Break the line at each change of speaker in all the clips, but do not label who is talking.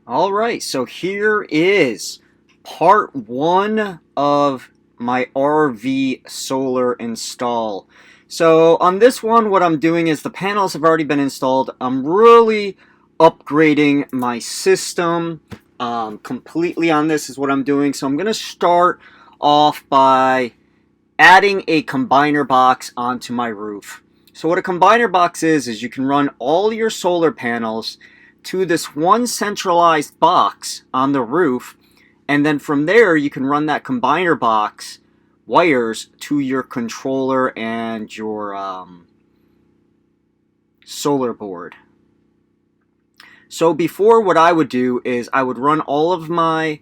Alright, so here is part one of my RV solar install. So on this one, what I'm doing is the panels have already been installed. I'm really upgrading my system completely on this is what I'm doing. So I'm going to start off by adding a combiner box onto my roof. So what a combiner box is you can run all your solar panels to this one centralized box on the roof, and then from there you can run that combiner box wires to your controller and your solar board. So before, what I would do is I would run all of my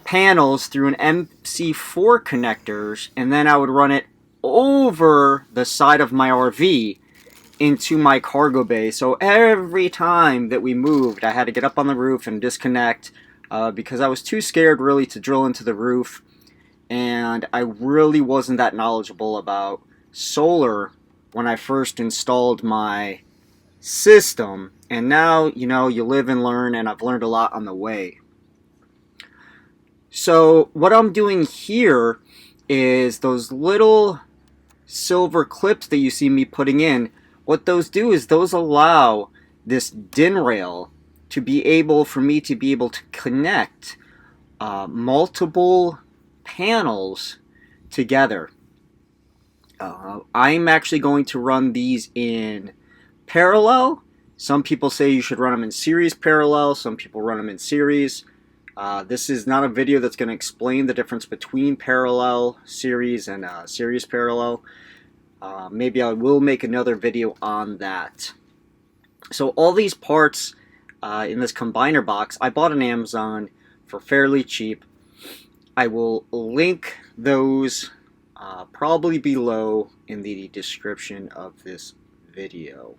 panels through an MC4 connectors, and then I would run it over the side of my RV into my cargo bay. So every time that we moved, I had to get up on the roof and disconnect because I was too scared really to drill into the roof, and I really wasn't that knowledgeable about solar when I first installed my system. And now, you live and learn, and I've learned a lot on the way. So what I'm doing here is those little silver clips that you see me putting in. What those do is those allow this DIN rail to be able for me to be able to connect multiple panels together. I'm actually going to run these in parallel. Some people say you should run them in series parallel. Some people run them in series. This is not a video that's going to explain the difference between parallel series and series parallel. Maybe I will make another video on that. So all these parts in this combiner box, I bought on Amazon for fairly cheap. I will link those probably below in the description of this video.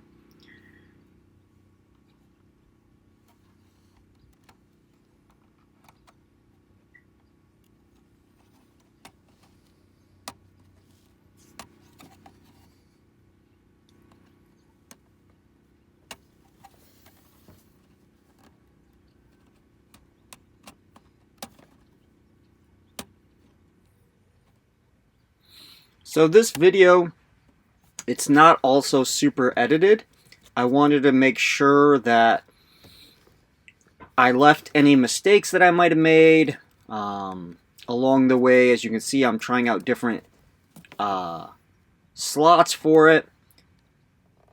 So this video, it's not also super edited. I wanted to make sure that I left any mistakes that I might have made along the way. As you can see, I'm trying out different slots for it.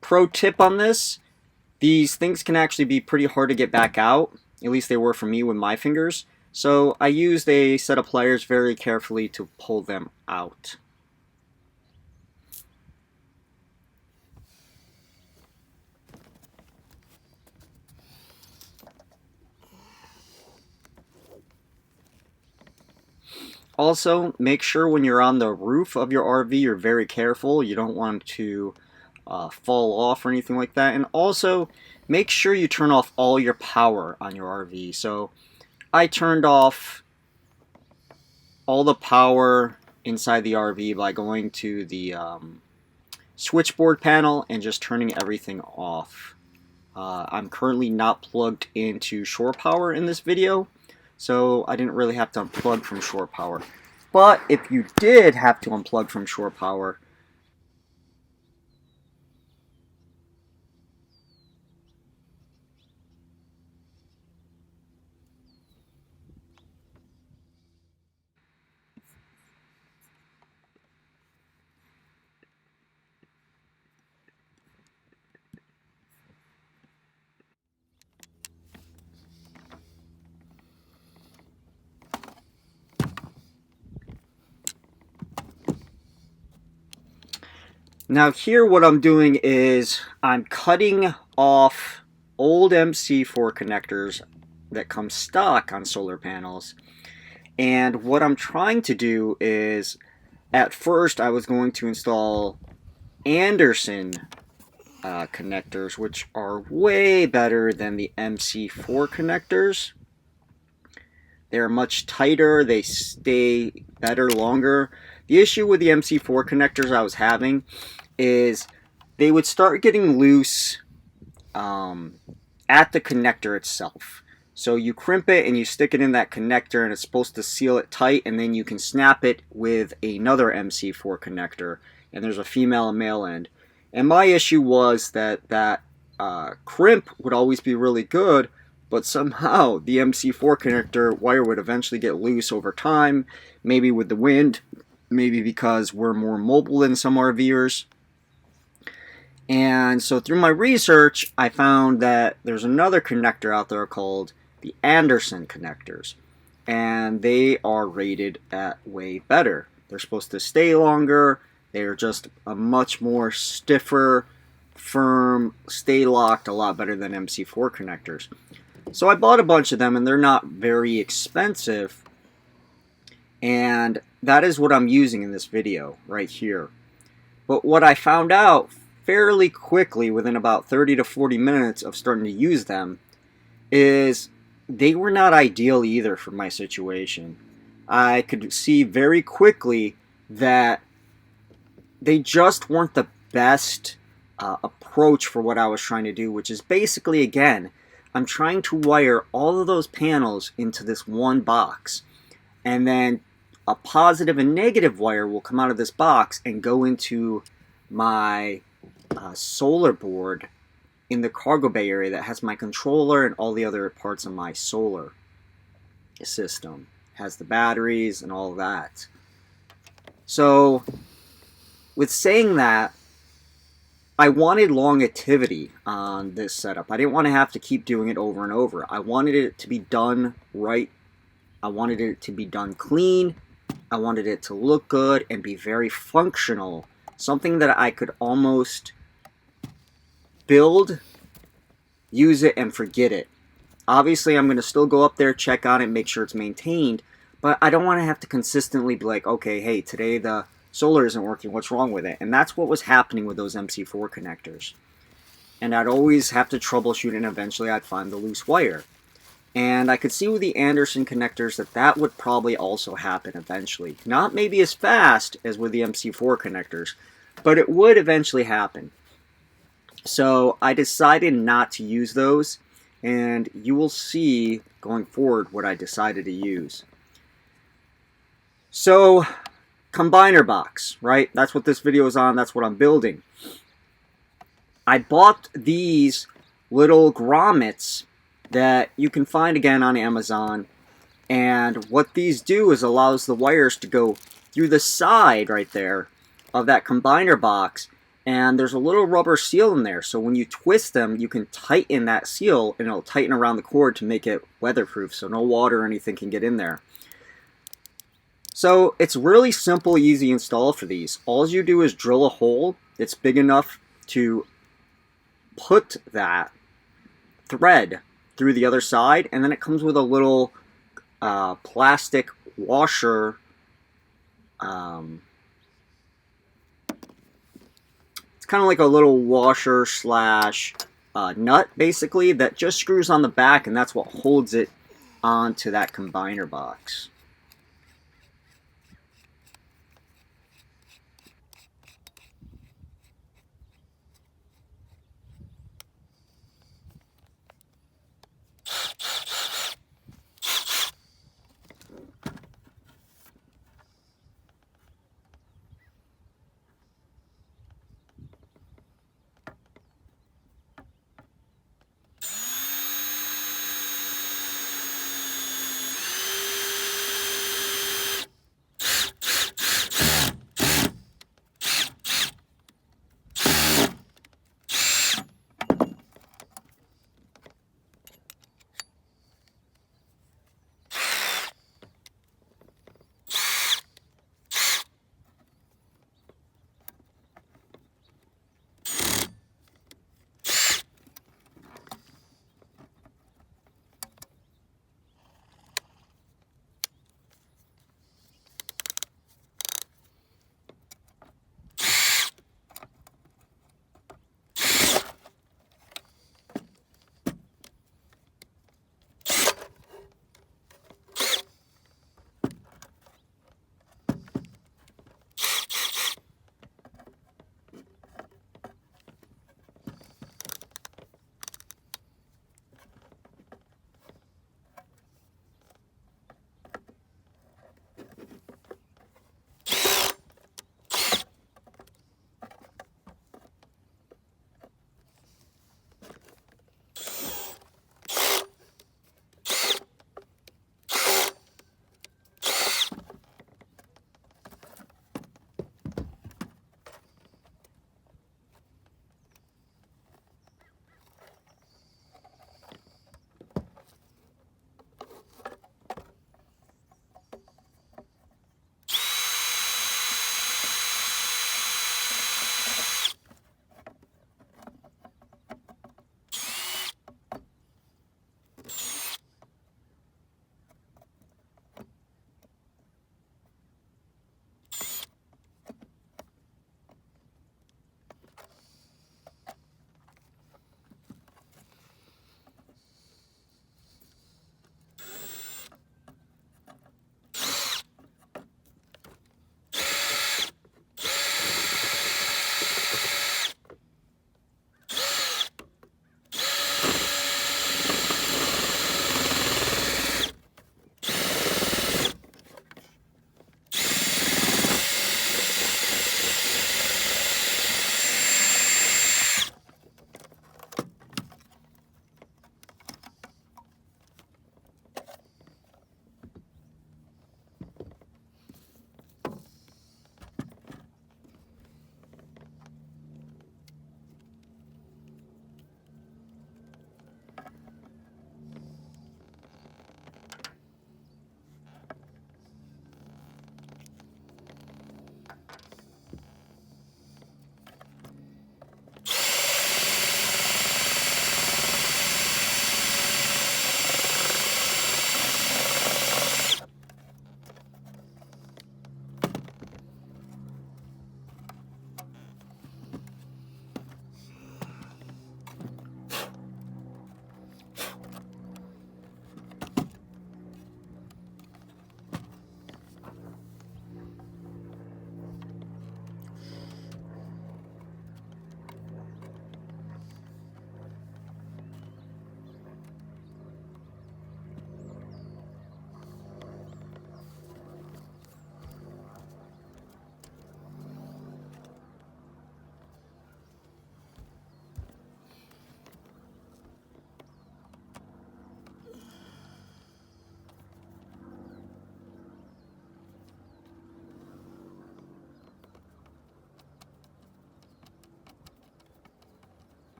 Pro tip on this, these things can actually be pretty hard to get back out. At least they were for me with my fingers. So I used a set of pliers very carefully to pull them out. Also, make sure when you're on the roof of your RV, you're very careful. You don't want to fall off or anything like that. And also, make sure you turn off all your power on your RV. So, I turned off all the power inside the RV by going to the switchboard panel and just turning everything off. I'm currently not plugged into shore power in this video, so I didn't really have to unplug from shore power. But if you did have to unplug from shore power, now here what I'm doing is I'm cutting off old MC4 connectors that come stock on solar panels. And what I'm trying to do is, at first I was going to install Anderson connectors, which are way better than the MC4 connectors. They're much tighter, they stay better longer. The issue with the MC4 connectors I was having is they would start getting loose at the connector itself. So you crimp it and you stick it in that connector, and it's supposed to seal it tight, and then you can snap it with another MC4 connector, and there's a female and male end. And my issue was that crimp would always be really good, but somehow the MC4 connector wire would eventually get loose over time, maybe with the wind, maybe because we're more mobile than some RVers. And so through my research, I found that there's another connector out there called the Anderson connectors, and they are rated at way better. They're supposed to stay longer. They're just a much more stiffer, firm, stay locked, a lot better than MC4 connectors. So I bought a bunch of them, and they're not very expensive, and that is what I'm using in this video right here. But what I found out fairly quickly, within about 30 to 40 minutes of starting to use them, is they were not ideal either for my situation. I could see very quickly that they just weren't the best approach for what I was trying to do, which is basically, again, I'm trying to wire all of those panels into this one box, and then a positive and negative wire will come out of this box and go into my solar board in the cargo bay area that has my controller and all the other parts of my solar system. It has the batteries and all that. So with saying that, I wanted longevity on this setup. I didn't want to have to keep doing it over and over. I wanted it to be done right. I wanted it to be done clean. I wanted it to look good and be very functional. Something that I could almost build, use it, and forget it. Obviously, I'm going to still go up there, check on it, make sure it's maintained, but I don't want to have to consistently be like, okay, hey, today the solar isn't working, what's wrong with it? And that's what was happening with those MC4 connectors. And I'd always have to troubleshoot, and eventually I'd find the loose wire. And I could see with the Anderson connectors that that would probably also happen eventually. Not maybe as fast as with the MC4 connectors, but it would eventually happen. So I decided not to use those, and you will see going forward what I decided to use. So, combiner box, right? That's what this video is on, that's what I'm building. I bought these little grommets that you can find again on Amazon, and what these do is allows the wires to go through the side right there of that combiner box, and there's a little rubber seal in there, so when you twist them you can tighten that seal, and it'll tighten around the cord to make it weatherproof so no water or anything can get in there. So it's really simple, easy install for these. All you do is drill a hole that's big enough to put that thread through the other side, and then it comes with a little plastic washer. It's kind of like a little washer slash nut, basically, that just screws on the back, and that's what holds it onto that combiner box.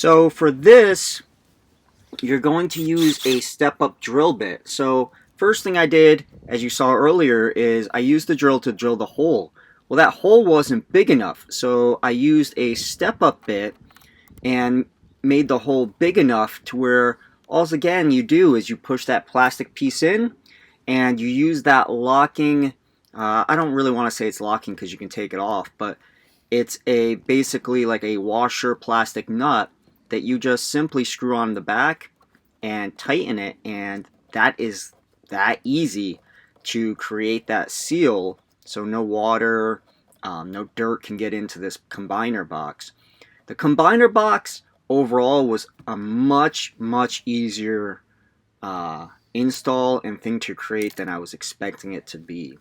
So for this, you're going to use a step-up drill bit. So first thing I did, as you saw earlier, is I used the drill to drill the hole. Well, that hole wasn't big enough, so I used a step-up bit and made the hole big enough to where all again you do is you push that plastic piece in and you use that locking, I don't really want to say it's locking because you can take it off, but it's a basically like a washer plastic nut that you just simply screw on the back and tighten it, and that is that easy to create that seal so no water, no dirt can get into this combiner box. The combiner box overall was a much easier install and thing to create than I was expecting it to be.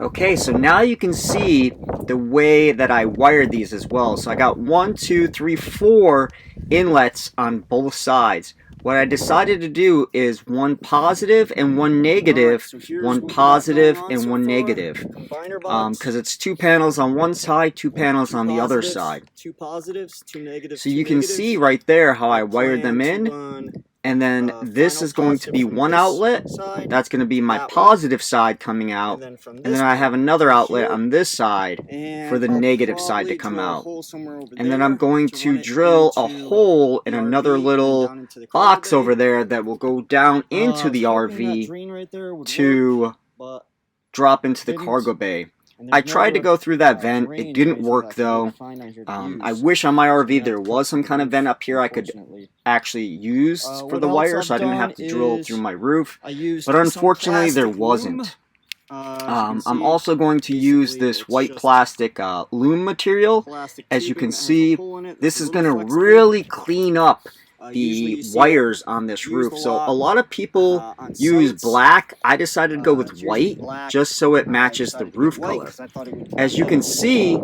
Okay, so now you can see the way that I wired these as well. So I got 1, 2, 3, 4 inlets on both sides. What I decided to do is one positive and one negative, one positive and one negative. Because it's 2 panels on one side, 2 panels on the other side.
2 positives, 2 negatives.
So you can see right there how I wired them in. And then this is going to be one outlet. That's going to be my positive side coming out. And then I have another outlet on this side for the negative side to come out. And then I'm going to drill a hole in another little box over there that will go down into the RV to drop into the cargo bay. I tried to go through that vent. It didn't work though. I wish on my RV there was some kind of vent up here I could actually use for the wire, so I didn't have to drill through my roof. But unfortunately there wasn't. I'm also going to use this white plastic loom material. As you can see, this is going to really clean up the wires on this roof. So a lot of people use black. I decided to go with white just so it matches the roof color. As you can see,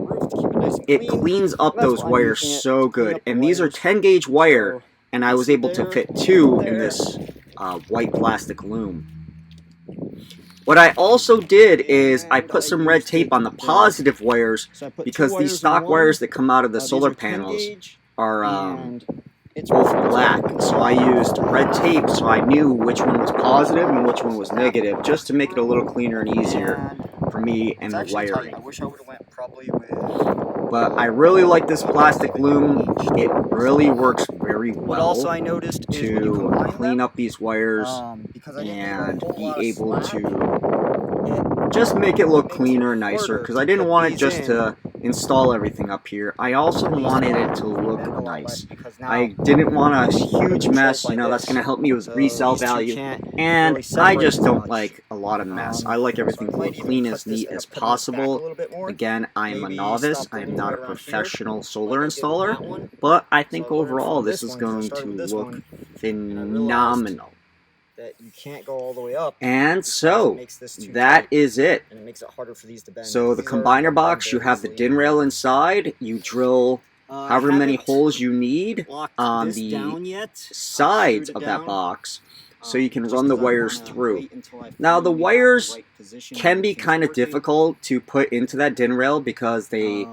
it cleans up those wires so good. And these are 10 gauge wire, and I was able to fit 2 in this white plastic loom. What I also did is I put some red tape on the positive wires because these stock wires that come out of the solar panels are both black, so I used red tape so I knew which one was positive and which one was negative, just to make it a little cleaner and easier for me and the wiring. But I really like this plastic loom. It really works very well to clean up these wires and be able to just make it look cleaner and nicer, because I didn't want it just to install everything up here. I also wanted it to look nice. I didn't want a huge mess, you know, that's going to help me with resale value, and I just don't like a lot of mess. I like everything to look clean, as neat as possible. Again, I am a novice, I am not a professional solar installer, but I think overall this is going to look phenomenal.
That you can't go all the way up.
And so that is it.
And it makes it harder for these to bend.
So the combiner box, you have the DIN rail inside. You drill however many holes you need on the sides of that box, so you can run the wires through. Now the wires can be kind of difficult to put into that DIN rail because they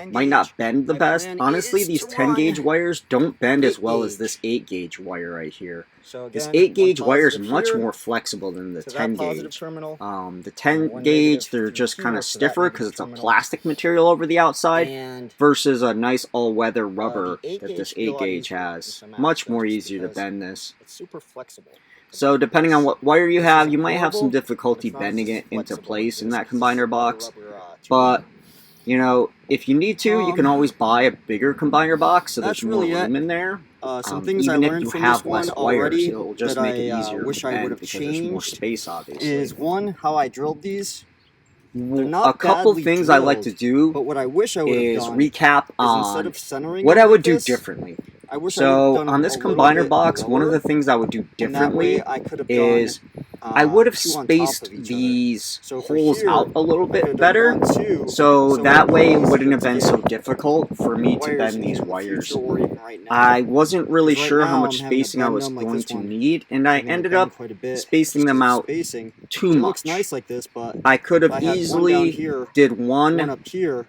might not bend the best. Honestly, these 10 gauge wires don't bend as well as this 8 gauge wire right here. This 8 gauge wire is much more flexible than the 10 gauge. The 10 gauge, they're just kind of stiffer because it's a plastic material over the outside versus a nice all-weather rubber that this 8 gauge has. Much more easier to bend this.
It's super flexible.
So depending on what wire you have, you might have some difficulty bending it into place in that combiner box. But you know, if you need to, you can always buy a bigger combiner box so there's more room in there.
Some things
even
I learned
if
from
you have
this one
less wires,
already
it'll just
that
make it easier
wish
to
I
bend
would have
because there's more
changed
space, obviously.
is one, how I drilled these. They're not
a couple
badly
things
drilled,
I like to do
but what I wish I would have
is
done
recap
is
on
instead of centering
what
it
I
like
would do
this,
differently.
I wish I would
So
have done
on this
a little
combiner
bit
box, one of
lower,
the things I would do
and that
differently
way I could have
is
done,
I would have
2 on top
spaced
of each other.
these
So for
holes
here,
out a little
I
bit
could've done
better,
1, 2,
so that
it
way it
would be
wouldn't
easier
have been
to
so
get
difficult for me to
wires
bend these
in the
wires.
future or even right now.
I wasn't really
'Cause right
sure how
now
much
I'm having to
spacing I
bend
was
them like
going
this
to
one.
need, and I
I'm gonna
ended
bend
up
quite a bit
spacing
just
them
'cause
out
spacing.
too
It
much.
looks nice like this, but
I could
if I
have
had one down
easily
here,
did
one
one
up here,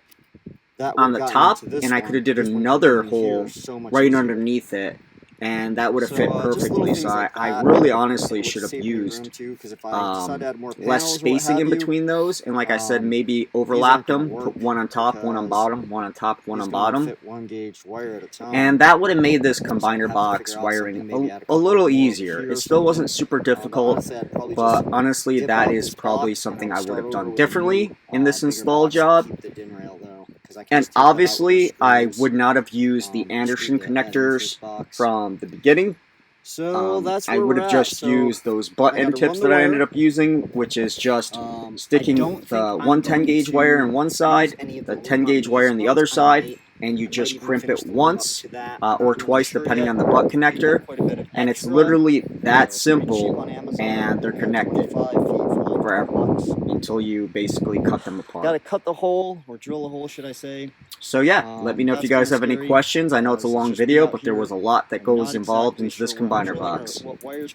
that
on
would
the
have gotten
top,
into this
and I
one.
could have did
This one
another
came in here
hole
so much
right
easier.
underneath it, and that would have
So,
fit
just little
perfectly.
things
So
like
I
that
really
would
honestly should have
save me room
used
too, 'cause if I decide to add more
less
panels or what
spacing
have
in
you,
between those, and like I said, maybe
these
overlapped
aren't gonna
them,
work
put one on top, one on
because
bottom, one on top, one
these
on
can only
bottom,
fit 1 gauge wire at a time.
and that would have made this
So I'd
combiner
have to
box
figure out
wiring
something, maybe add
a
a couple
little
more over
easier.
here
It
or
still wasn't
something.
super
But
difficult,
honestly, I'd probably
but
just
honestly,
dip
that
out
is
this
probably
box,
something
and
I
I'll
would
start
have
over
done
with a
differently
new,
in this
bigger
install
box and
job.
keep the DIN rail though, 'cause I can't
And
stick that out with
obviously, I
screws.
would not have used the
Screw
Anderson
that into
connectors
this box.
from the beginning.
So that's
I
where
would
we're
have
at.
just
So
used those
I
butt-end
gotta run
tips
the
that I ended
wire.
up using, which is just
I
sticking
don't think
the
I'm
110
going
gauge wire
to
on one
use
side,
any of
the
the
10
lube on
gauge wire
these
on the
ones.
other side,
might
and you
I might
just
even
crimp
finish
it
the lube up
once
to that.
or
Not really
twice
sure
depending
yet.
on the butt
They had
connector,
quite a bit of
and it's
extra.
literally that
It's pretty cheap
simple,
on Amazon.
and they're connected
25 feet for like
over forever until you basically cut them apart.
Got to cut the hole, or drill a hole, should I say.
So yeah, let me know if you guys have any questions. I know it's a long video, but there was a lot that goes involved into this combiner box.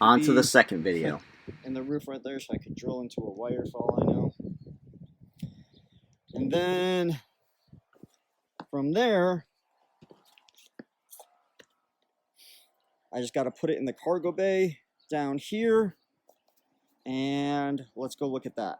On to the second video.
In the roof right there, so I could drill into a wire for all I know. And then from there, I just got to put it in the cargo bay down here. And let's go look at that.